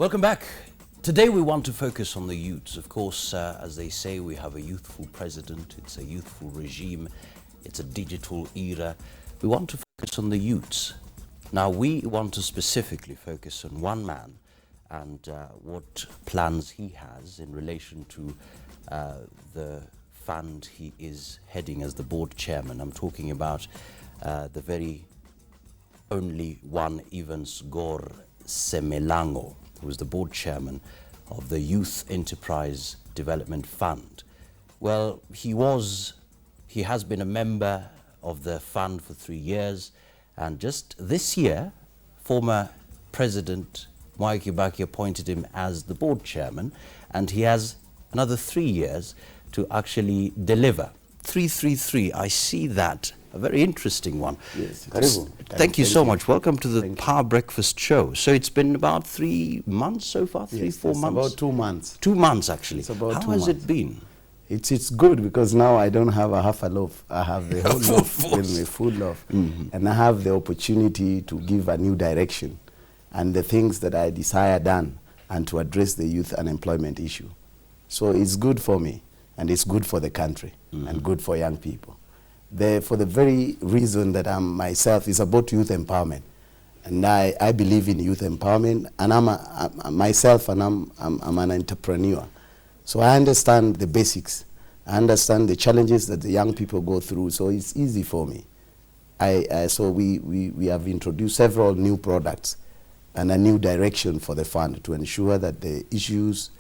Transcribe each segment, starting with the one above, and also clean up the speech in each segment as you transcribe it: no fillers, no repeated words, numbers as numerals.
Welcome back. Today we want to focus on the youths. Of course, as they say, we have a youthful president, it's a youthful regime, it's a digital era. We want to focus on the youths. Now we want to specifically focus on one man and what plans he has in relation to the fund he is heading as the board chairman. I'm talking about the very only one Evans Gor Semelang'o, who is the board chairman of the Youth Enterprise Development Fund. Well, he has been a member of the fund for 3 years, and just this year, former President Mwai Kibaki appointed him as the board chairman, and he has another 3 years to actually deliver. 333, I see that. A very interesting one. Yes. Thank you so much. Welcome to the Power Breakfast Show. So it's been about 3 months so far, four months? About 2 months. 2 months, actually. It's about How has it been? It's good because now I don't have a half a loaf. I have the whole loaf with me, full loaf. And I have the opportunity to give a new direction and the things that I desire done and to address the youth unemployment issue. So it's good for me and it's good for the country and good for young people. For the very reason that I'm myself is about youth empowerment, and I believe in youth empowerment, and I'm an entrepreneur, so I understand the basics. I understand the challenges that the young people go through, so it's easy for me. So we have introduced several new products and a new direction for the fund to ensure that the issues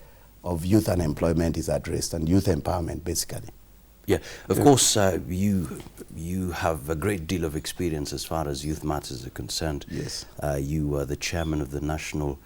of youth unemployment is addressed and youth empowerment basically. Yeah, of course, you have a great deal of experience as far as youth matters are concerned. Yes. You are the chairman of the National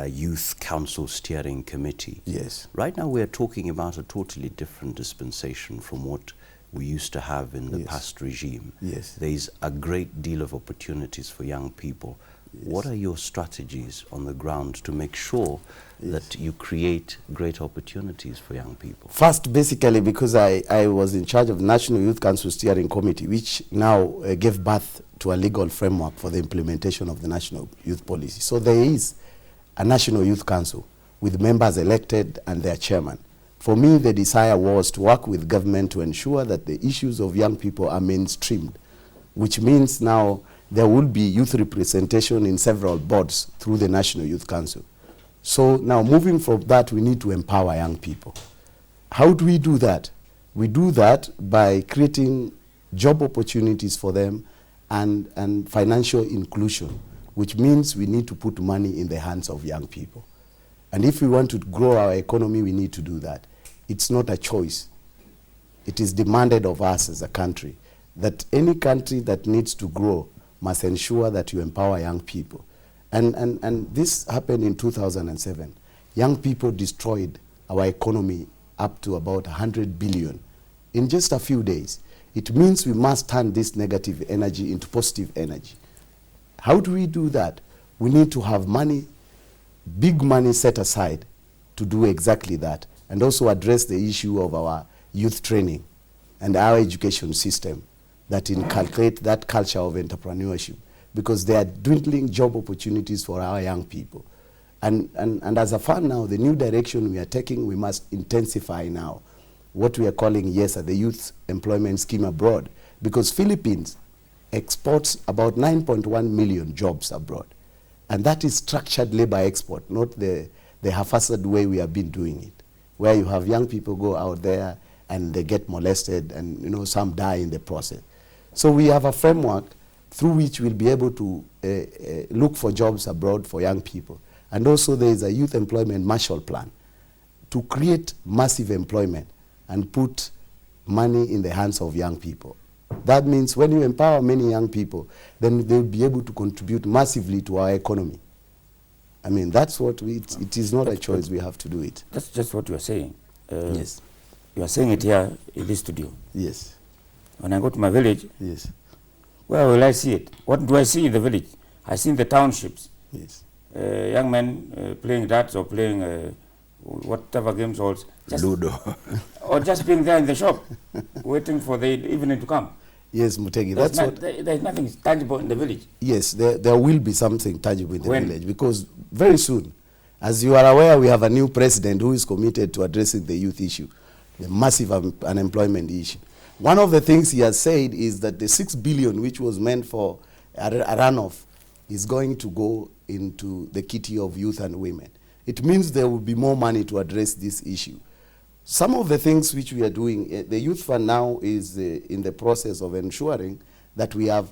Youth Council Steering Committee. Yes. Right now we're talking about a totally different dispensation from what we used to have in the past regime. Yes. There's a great deal of opportunities for young people. Yes. What are your strategies on the ground to make sure that you create great opportunities for young people? First, basically, because I was in charge of the National Youth Council Steering Committee, which now gave birth to a legal framework for the implementation of the National Youth Policy. So there is a National Youth Council with members elected and their chairman. For me, the desire was to work with government to ensure that the issues of young people are mainstreamed, which means now there will be youth representation in several boards through the National Youth Council. So now moving from that, we need to empower young people. How do we do that? We do that by creating job opportunities for them and financial inclusion, which means we need to put money in the hands of young people. And if we want to grow our economy, we need to do that. It's not a choice. It is demanded of us as a country that any country that needs to grow must ensure that you empower young people. And this happened in 2007. Young people destroyed our economy up to about 100 billion in just a few days. It means we must turn this negative energy into positive energy. How do we do that? We need to have money, big money set aside to do exactly that, and also address the issue of our youth training and our education system that inculcate that culture of entrepreneurship, because they are dwindling job opportunities for our young people. And as a fund now, the new direction we are taking, we must intensify now what we are calling, the Youth Employment Scheme abroad, because Philippines exports about 9.1 million jobs abroad. And that is structured labor export, not the haphazard way we have been doing it, where you have young people go out there and they get molested and some die in the process. So we have a framework through which we'll be able to look for jobs abroad for young people. And also there is a Youth Employment Marshall Plan to create massive employment and put money in the hands of young people. That means when you empower many young people, then they'll be able to contribute massively to our economy. I mean, that's what it is not a choice, we have to do it. That's just what you are saying. Yes. You are saying it here in this studio. Yes. When I go to my village, yes, where will I see it? What do I see in the village? I see in the townships. Yes. Young men playing darts or playing whatever games, or just Ludo. or just being there in the shop, waiting for the evening to come. Yes, Mutegi, there's nothing tangible in the village. Yes, there will be something tangible in the village, because very soon, As you are aware, we have a new president who is committed to addressing the youth issue, the massive unemployment issue. One of the things he has said is that the 6 billion which was meant for a runoff is going to go into the kitty of youth and women. It means there will be more money to address this issue. Some of the things which we are doing, the Youth Fund now is in the process of ensuring that we have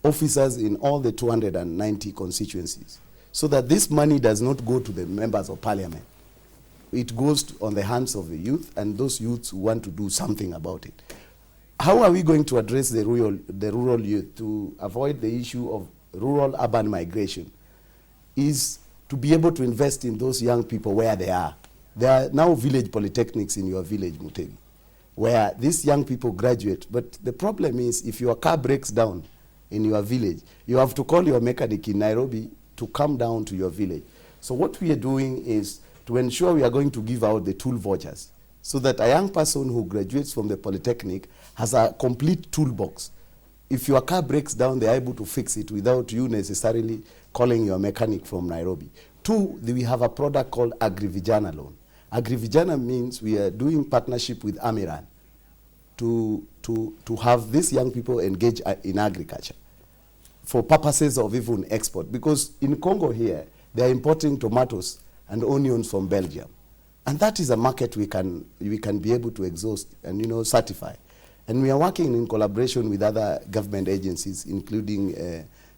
officers in all the 290 constituencies, so that this money does not go to the members of parliament. It goes on the hands of the youth and those youths who want to do something about it. How are we going to address the rural youth to avoid the issue of rural-urban migration? Is to be able to invest in those young people where they are. There are now village polytechnics in your village, Mutegi, where these young people graduate. But the problem is, if your car breaks down in your village, you have to call your mechanic in Nairobi to come down to your village. So what we are doing is to ensure we are going to give out the tool vouchers, so that a young person who graduates from the polytechnic has a complete toolbox. If your car breaks down, they're able to fix it without you necessarily calling your mechanic from Nairobi. Two, we have a product called Agri-Vijana Loan. Agri-Vijana means we are doing partnership with Amiran to have these young people engage in agriculture for purposes of even export. Because in Congo here, they are importing tomatoes and onions from Belgium. And that is a market we can be able to exhaust and certify. And we are working in collaboration with other government agencies, including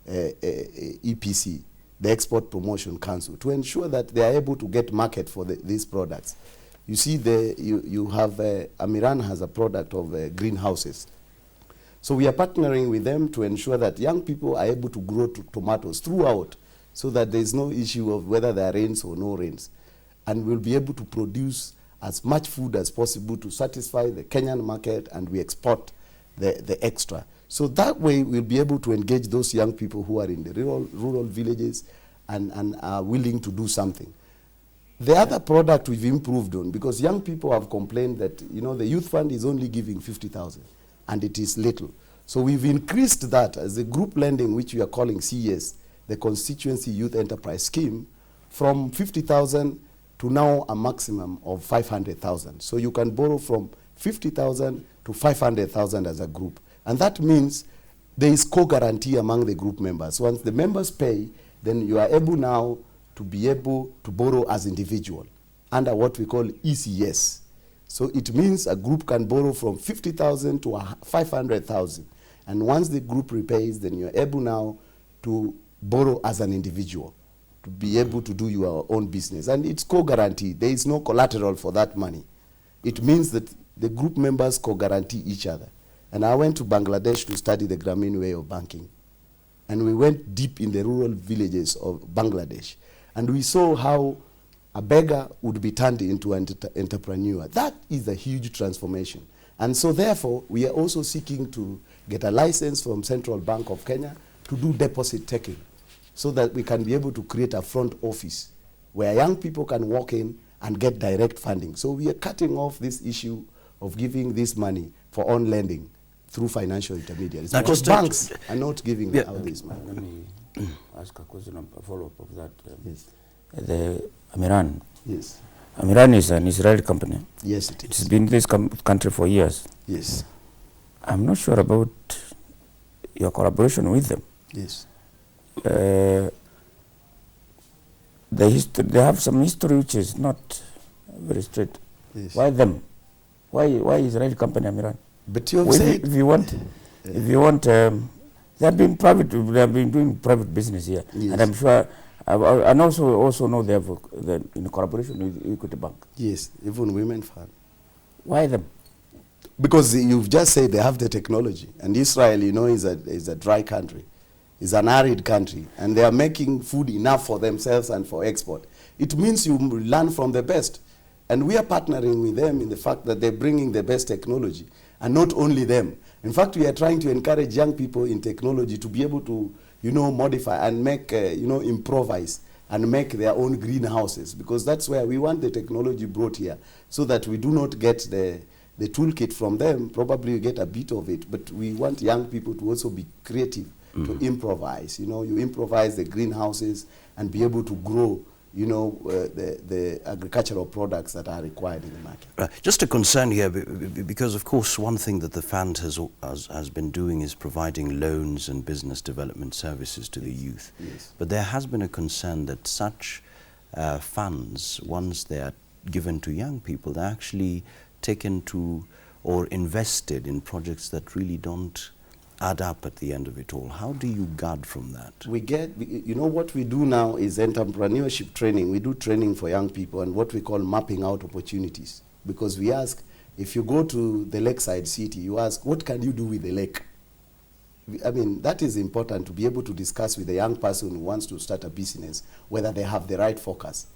EPC, the Export Promotion Council, to ensure that they are able to get market for these products. You see, you have, Amiran has a product of greenhouses. So we are partnering with them to ensure that young people are able to grow tomatoes throughout, so that there is no issue of whether there are rains or no rains. And we'll be able to produce as much food as possible to satisfy the Kenyan market, and we export the extra. So that way we'll be able to engage those young people who are in the rural villages and are willing to do something. The other product we've improved on, because young people have complained that the Youth Fund is only giving 50,000 and it is little. So we've increased that as a group lending, which we are calling CS, the Constituency Youth Enterprise Scheme, from 50,000 to now a maximum of 500,000. So you can borrow from 50,000 to 500,000 as a group. And that means there is co-guarantee among the group members. Once the members pay, then you are able now to be able to borrow as individual under what we call ECS. So it means a group can borrow from 50,000 to 500,000. And once the group repays, then you're able now to borrow as an individual, to be able to do your own business. And it's co-guaranteed. There is no collateral for that money. It means that the group members co-guarantee each other. And I went to Bangladesh to study the Grameen way of banking. And we went deep in the rural villages of Bangladesh. And we saw how a beggar would be turned into an entrepreneur. That is a huge transformation. And so therefore, we are also seeking to get a license from Central Bank of Kenya to do deposit taking, so that we can be able to create a front office where young people can walk in and get direct funding. So we are cutting off this issue of giving this money for on lending through financial intermediaries, because banks are not giving out this money. Let me ask a question, a follow-up of that. Yes. The Amiran. Yes. Amiran is an Israeli company. Yes, it is. It's been in this country for years. Yes. I'm not sure about your collaboration with them. Yes. They have some history which is not very straight. Yes. Why them? Why Israeli company Amiran? But you have said, if you want, they have been doing private business here, yes. And I'm sure, and also know they have in collaboration with Equity Bank. Yes, even Women Fund. Why them? Because you've just said they have the technology, and Israel, is a dry country. It's an arid country, and they are making food enough for themselves and for export. It means you learn from the best. And we are partnering with them in the fact that they're bringing the best technology. And not only them. In fact, we are trying to encourage young people in technology to be able to, modify and make, improvise and make their own greenhouses. Because that's where we want the technology brought here, so that we do not get the toolkit from them. Probably we get a bit of it, but we want young people to also be creative, to improvise. You improvise the greenhouses and be able to grow the agricultural products that are required in the market. Just a concern here, because of course one thing that the fund has been doing is providing loans and business development services to the youth. Yes. But there has been a concern that such funds, once they are given to young people, they're actually taken to or invested in projects that really don't add up at the end of it all. How do you guard from that? What we do now is entrepreneurship training. We do training for young people and what we call mapping out opportunities. Because we ask, if you go to the lakeside city, you ask, what can you do with the lake? I mean, that is important to be able to discuss with a young person who wants to start a business, whether they have the right focus.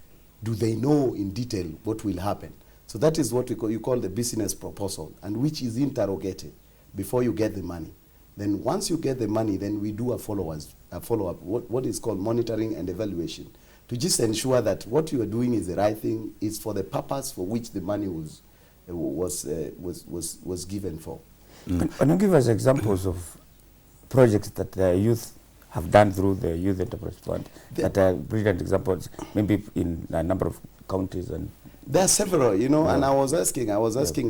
Do they know in detail what will happen? So that is what you call the business proposal, and which is interrogated before you get the money. Then once you get the money, then we do a follow-up, what is called monitoring and evaluation, to just ensure that what you are doing is the right thing, is for the purpose for which the money was given for. Can you give us examples of projects that the youth have done through the Youth Enterprise Fund that are brilliant examples, maybe in a number of counties? And there are several, and I was asking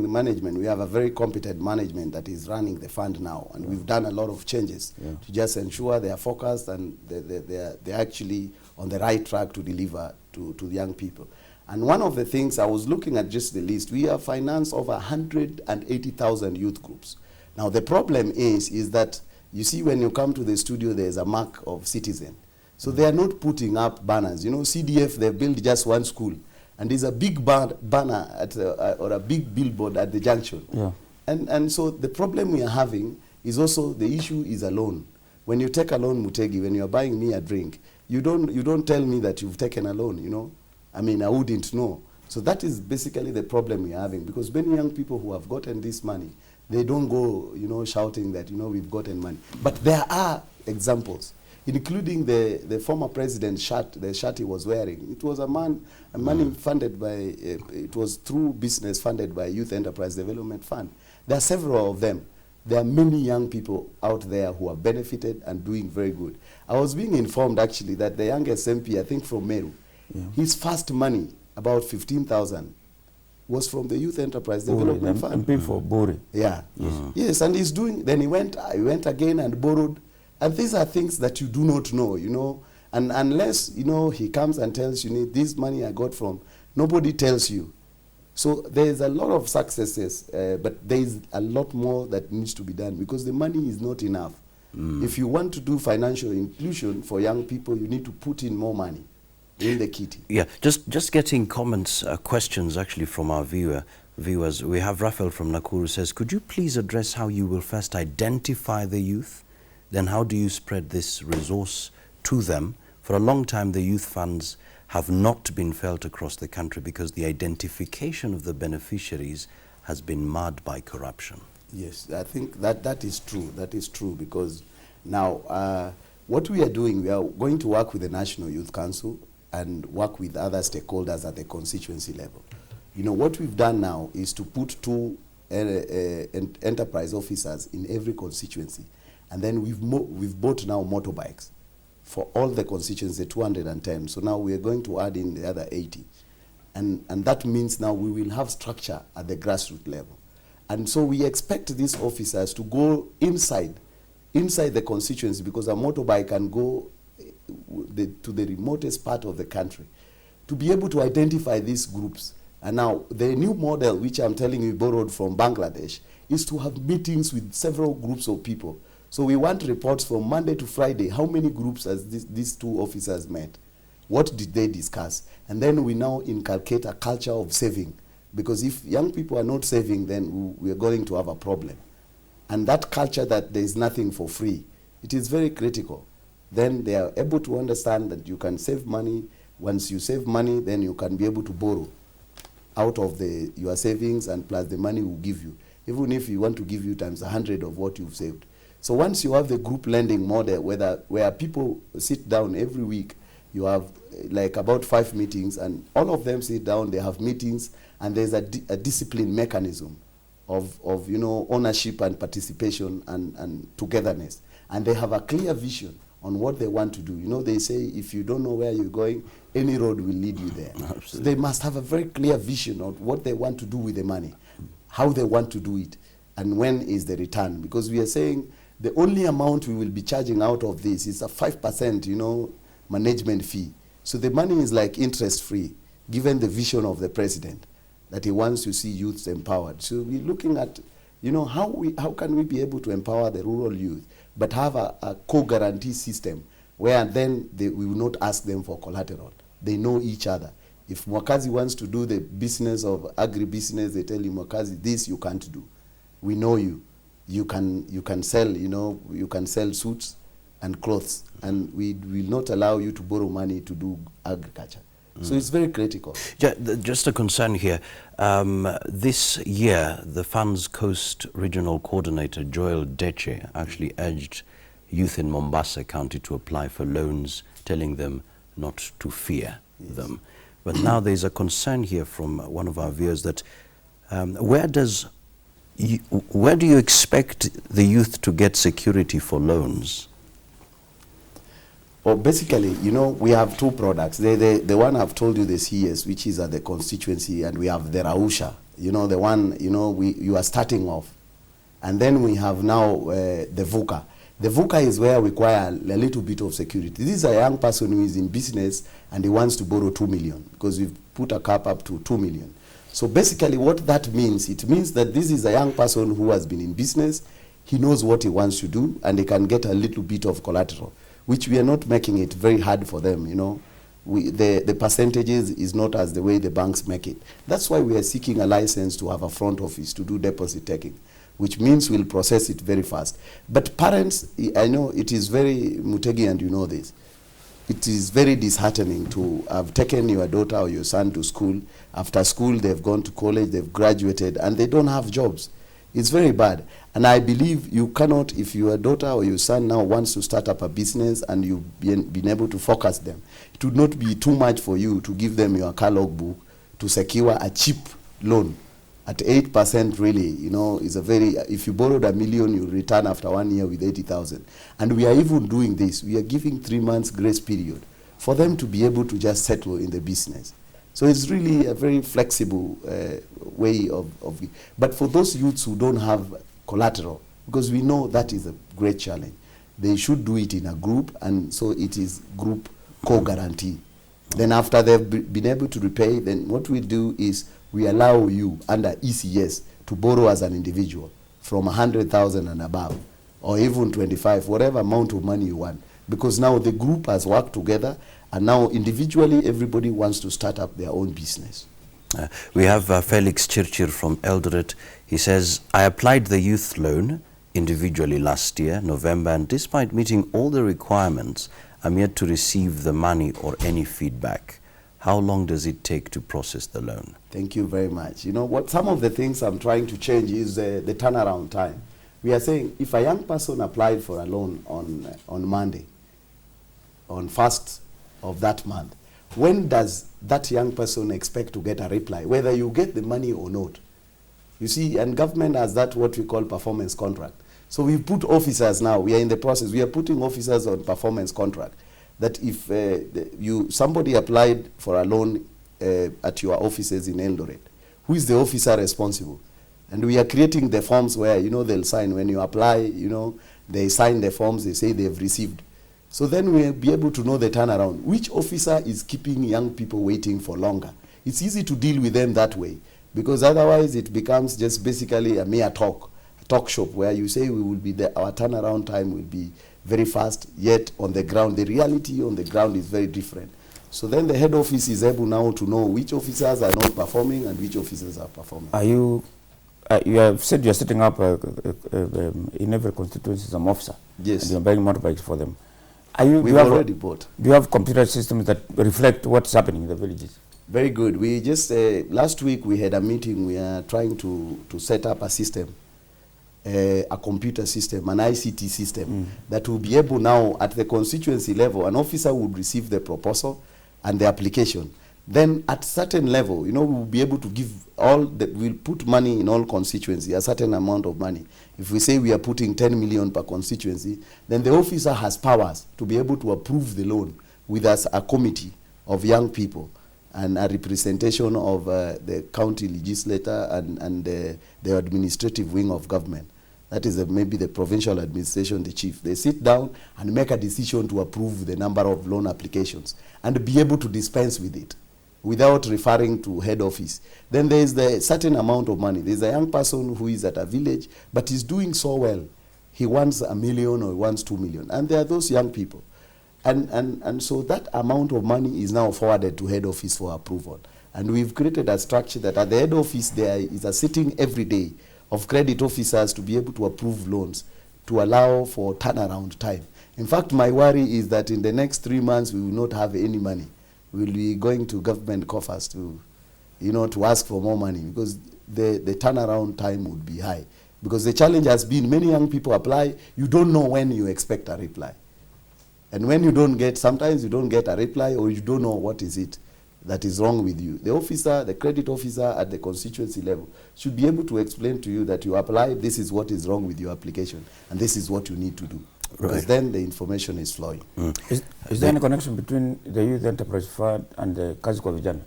the management. We have a very competent management that is running the fund now, and we've done a lot of changes to just ensure they are focused and they're actually on the right track to deliver to young people. And one of the things, I was looking at just the list, we have financed over 180,000 youth groups. Now the problem is that, you see, when you come to the studio, there's a mark of citizen. So they are not putting up banners. CDF, they built just one school. And there's a big banner or a big billboard at the junction. Yeah. And so the problem we are having is also, the issue is a loan. When you take a loan, Mutegi, when you're buying me a drink, you don't tell me that you've taken a loan, I mean, I wouldn't know. So that is basically the problem we're having, because many young people who have gotten this money, they don't go, shouting that, we've gotten money. But there are examples, including the former president's shirt, the shirt he was wearing. It was money funded by, it was through business funded by Youth Enterprise Development Fund. There are several of them. There are many young people out there who have benefited and doing very good. I was being informed, actually, that the youngest MP, I think from Meru, his first money, about 15,000, was from the Youth Enterprise Development Fund. MP for Buri. Yeah. Yes, and he's doing, then he went again and borrowed. And these are things that you do not know, and unless, he comes and tells you, this money I got from, nobody tells you. So there's a lot of successes, but there's a lot more that needs to be done, because the money is not enough. If you want to do financial inclusion for young people, you need to put in more money in the kitty. Yeah, just getting comments, questions actually from our viewers. We have Raphael from Nakuru says, could you please address how you will first identify the youth? Then how do you spread this resource to them? For a long time, the youth funds have not been felt across the country because the identification of the beneficiaries has been marred by corruption. Yes, I think that is true. That is true, because now what we are doing, we are going to work with the National Youth Council and work with other stakeholders at the constituency level. What we've done now is to put two enterprise officers in every constituency. And then we've bought now motorbikes for all the constituencies, 210. So now we are going to add in the other 80. And that means now we will have structure at the grassroots level. And so we expect these officers to go inside the constituency, because a motorbike can go to the remotest part of the country, to be able to identify these groups. And now the new model, which I'm telling you borrowed from Bangladesh, is to have meetings with several groups of people. So we want reports from Monday to Friday. How many groups has these two officers met? What did they discuss? And then we now inculcate a culture of saving. Because if young people are not saving, then we are going to have a problem. And that culture that there is nothing for free, it is very critical. Then they are able to understand that you can save money. Once you save money, then you can be able to borrow out of your savings, and plus the money will give you. Even if you want to give you times 100 of what you've saved. So once you have the group lending model, where people sit down every week, you have like about 5 meetings, and all of them sit down, they have meetings, and there's a discipline mechanism of ownership and participation and togetherness. And they have a clear vision on what they want to do. You know, they say if you don't know where you're going, any road will lead you there. Absolutely. So they must have a very clear vision of what they want to do with the money, how they want to do it, and when is the return. Because we are saying the only amount we will be charging out of this is a 5%, you know, management fee. So the money is like interest-free, given the vision of the president, that he wants to see youths empowered. So we're looking at, you know, how can we be able to empower the rural youth, but have a co-guarantee system where then we will not ask them for collateral. They know each other. If Mwakazi wants to do the business of agribusiness, they tell him, Mwakazi, this you can't do. We know you. You can sell, you know, you can sell suits and clothes, and we will not allow you to borrow money to do agriculture. So it's very critical. Just a concern here. This year, the Funds Coast Regional Coordinator, Joel Deche, actually urged youth in Mombasa County to apply for loans, telling them not to fear them. But now there's a concern here from one of our viewers that where do you expect the youth to get security for loans? Well, basically, you know, we have two products. The one I've told you, the CS, which is at the constituency, and we have the Rausha, you know, the one, you know, you are starting off. And then we have now the VUCA. The VUCA is where we require a little bit of security. This is a young person who is in business and he wants to borrow 2 million because we've put a cap up to 2 million. So basically what that means, it means that this is a young person who has been in business, he knows what he wants to do, and they can get a little bit of collateral, which we are not making it very hard for them, you know. The percentages is not as the way the banks make it. That's why we are seeking a license to have a front office to do deposit taking, which means we'll process it very fast. But parents, I know it is very, Mutegi, and you know this, it is very disheartening to have taken your daughter or your son to school. After school, they've gone to college, they've graduated, and they don't have jobs. It's very bad. And I believe you cannot, if your daughter or your son now wants to start up a business and you've been able to focus them, it would not be too much for you to give them your car logbook to secure a cheap loan. At 8% really, you know, is a very, if you borrowed $1 million, you return after 1 year with 80,000. And we are even doing this. We are giving 3 months grace period for them to be able to just settle in the business. So it's really a very flexible way of but for those youths who don't have collateral, because we know that is a great challenge, they should do it in a group, and so it is group co-guarantee. Then after they've been able to repay, then what we do is we allow you under ECS to borrow as an individual from 100,000 and above, or even 25, whatever amount of money you want. Because now the group has worked together, and now individually everybody wants to start up their own business. We have Felix Chirchir from Eldoret. He says, I applied the youth loan individually last year, November, and despite meeting all the requirements, I'm yet to receive the money or any feedback. How long does it take to process the loan? Thank you very much. You know what, some of the things I'm trying to change is the turnaround time. We are saying if a young person applied for a loan on Monday, on 1st of that month, when does that young person expect to get a reply, whether you get the money or not? You see, and government has that what we call performance contract. So we put officers now, we are in the process, we are putting officers on performance contract. That if somebody applied for a loan at your offices in Eldoret, who is the officer responsible? And we are creating the forms where, you know, they'll sign. When you apply, you know, they sign the forms, they say they've received. So then we'll be able to know the turnaround. Which officer is keeping young people waiting for longer? It's easy to deal with them that way, because otherwise it becomes just basically a mere talk shop where you say we will be there, our turnaround time will be very fast, yet on the ground, the reality on the ground is very different. So then the head office is able now to know which officers are not performing and which officers are performing. Are you, you have said you're setting up in every constituency some officer. Yes. And you're buying motorbikes for them. We've already bought. Do you have computer systems that reflect what's happening in the villages? Very good. We just, last week we had a meeting. We are trying to set up a system, a computer system, an ICT system, that will be able now at the constituency level, an officer would receive the proposal and the application. then at certain level, you know, we'll be able to give all that, we'll put money in all constituency, a certain amount of money. If we say we are putting 10 million per constituency, then the officer has powers to be able to approve the loan with us, a committee of young people and a representation of the county legislator and the administrative wing of government. That is maybe the provincial administration, the chief. They sit down and make a decision to approve the number of loan applications and be able to dispense with it without referring to head office. Then there is the certain amount of money. There's a young person who is at a village, but is doing so well. He wants 1 million or he wants 2 million. And there are those young people. And so that amount of money is now forwarded to head office for approval. And we've created a structure that at the head office there is a sitting every day of credit officers to be able to approve loans, to allow for turnaround time. In fact, my worry is that in the next 3 months we will not have any money. We'll be going to government coffers to, you know, to ask for more money, because the turnaround time would be high. Because the challenge has been many young people apply, you don't know when you expect a reply. And when you don't get, sometimes you don't get a reply, or you don't know what is it that is wrong with you. The officer, the credit officer at the constituency level should be able to explain to you that you apply, this is what is wrong with your application, and this is what you need to do. Because Right. then the information is flowing. Is there any connection between the Youth Enterprise Fund and the Kazi kwa Vijana?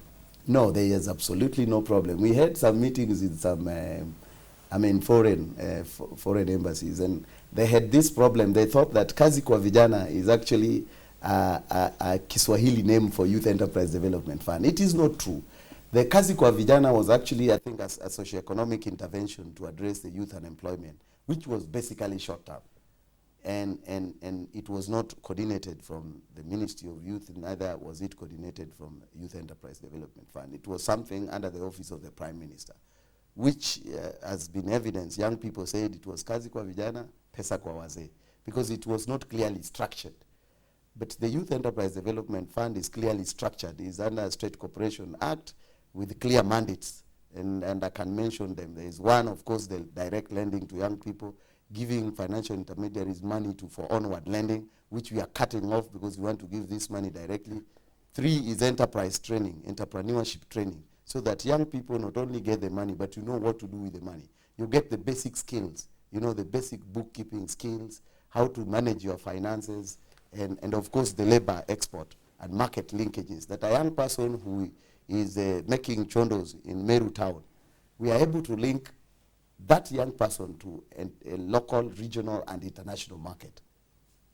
No, there is absolutely no problem. We had some meetings in some, foreign embassies, and they had this problem. They thought that Kazi kwa Vijana is actually a Kiswahili name for Youth Enterprise Development Fund. It is not true. The Kazi kwa Vijana was actually, I think, a socio-economic intervention to address the youth unemployment, which was basically short-term. And it was not coordinated from the Ministry of Youth, neither was it coordinated from Youth Enterprise Development Fund. It was something under the office of the Prime Minister, which has been evidenced. Young people said it was Kazi kwa Vijana, Pesa kwa Wazee, because it was not clearly structured. But the Youth Enterprise Development Fund is clearly structured. It's under a State Corporation Act with clear mandates, and I can mention them. There is one, of course, the direct lending to young people, giving financial intermediaries money for onward lending, which we are cutting off because we want to give this money directly. 3 is enterprise training, entrepreneurship training, so that young people not only get the money, but you know what to do with the money. You get the basic skills, you know, the basic bookkeeping skills, how to manage your finances, and of course the labor export and market linkages. That a young person who is making chondos in Meru town, we are able to link that young person to a local, regional, and international market.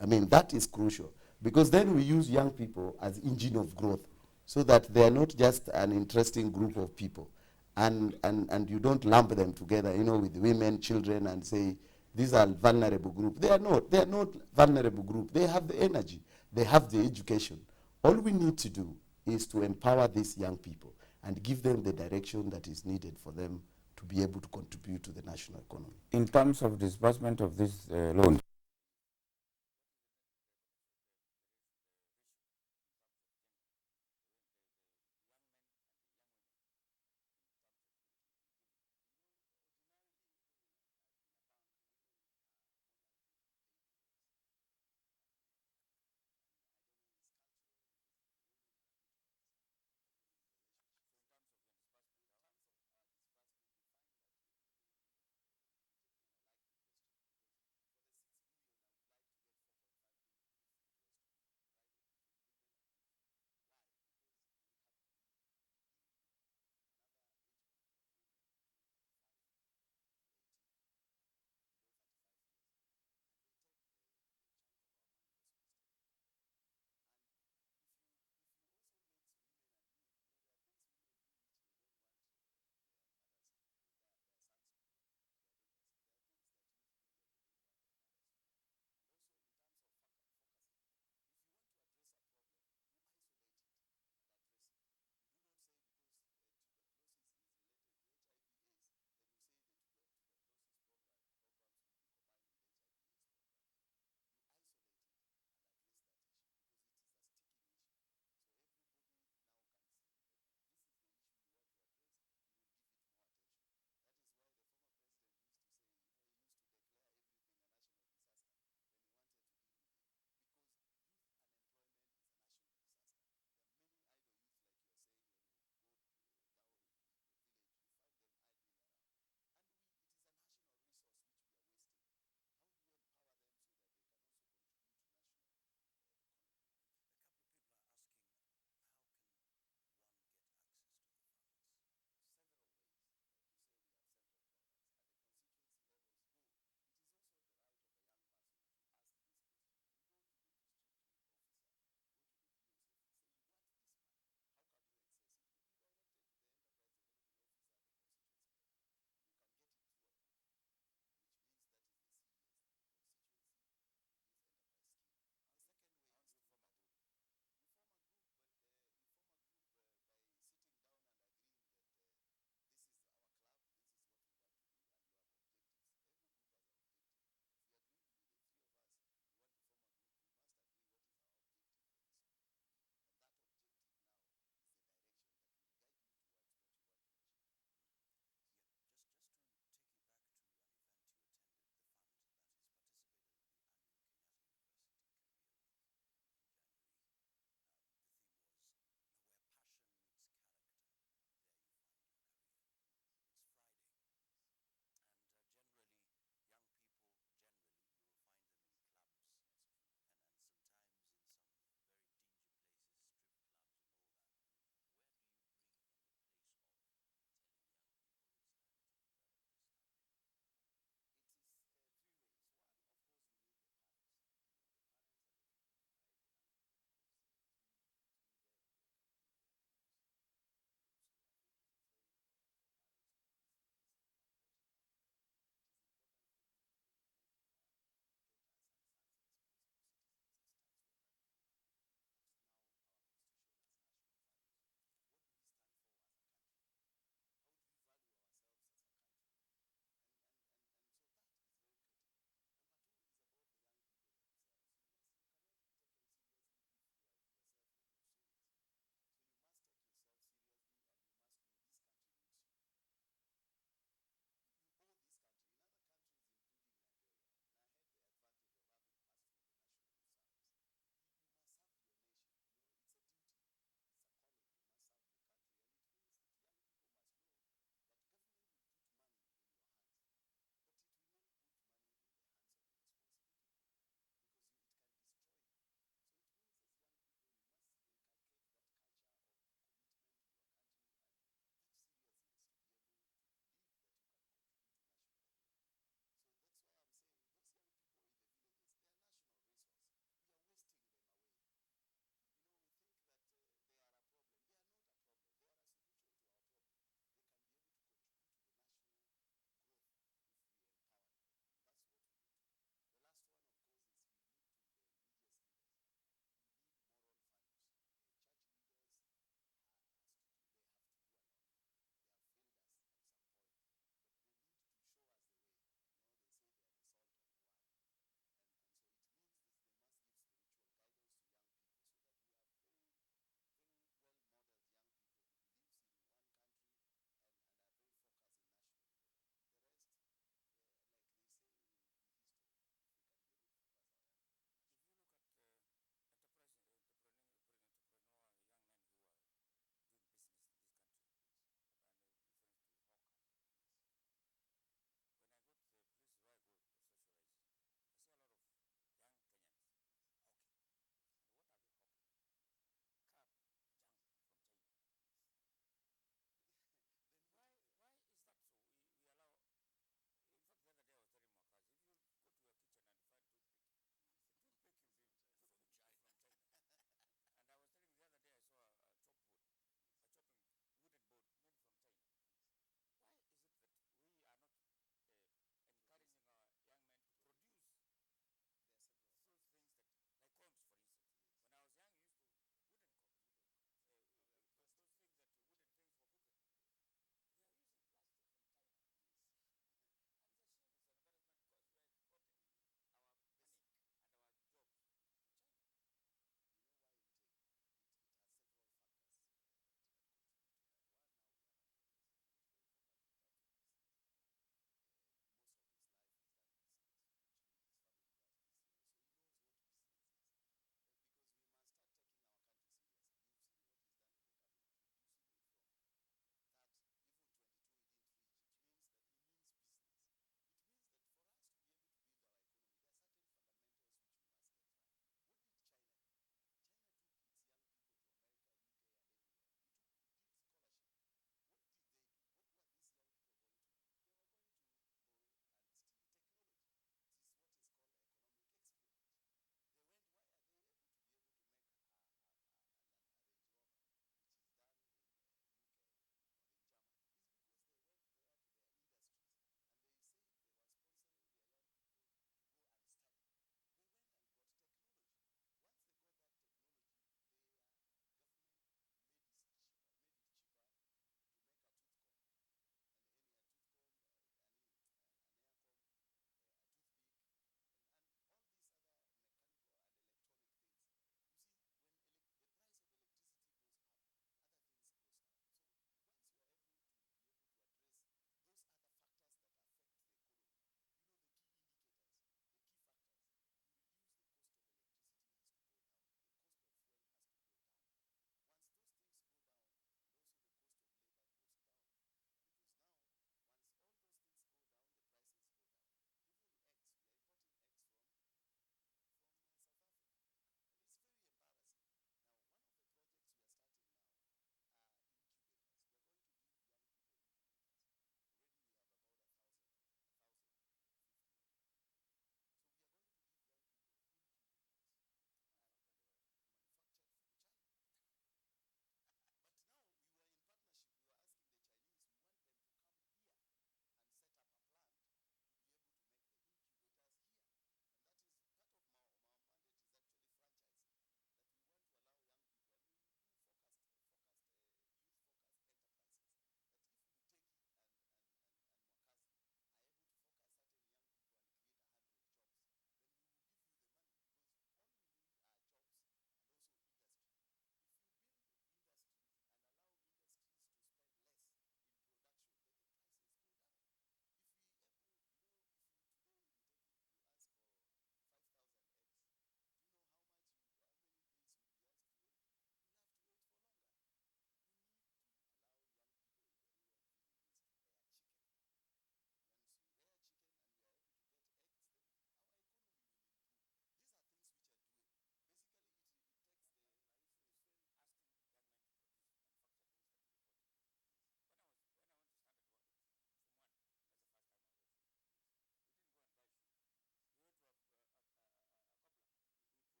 I mean, that is crucial, because then we use young people as engine of growth, so that they are not just an interesting group of people, and you don't lump them together, you know, with women, children, and say, these are vulnerable group. They are not vulnerable group. They have the energy. They have the education. All we need to do is to empower these young people and give them the direction that is needed for them to be able to contribute to the national economy. In terms of disbursement of this loan,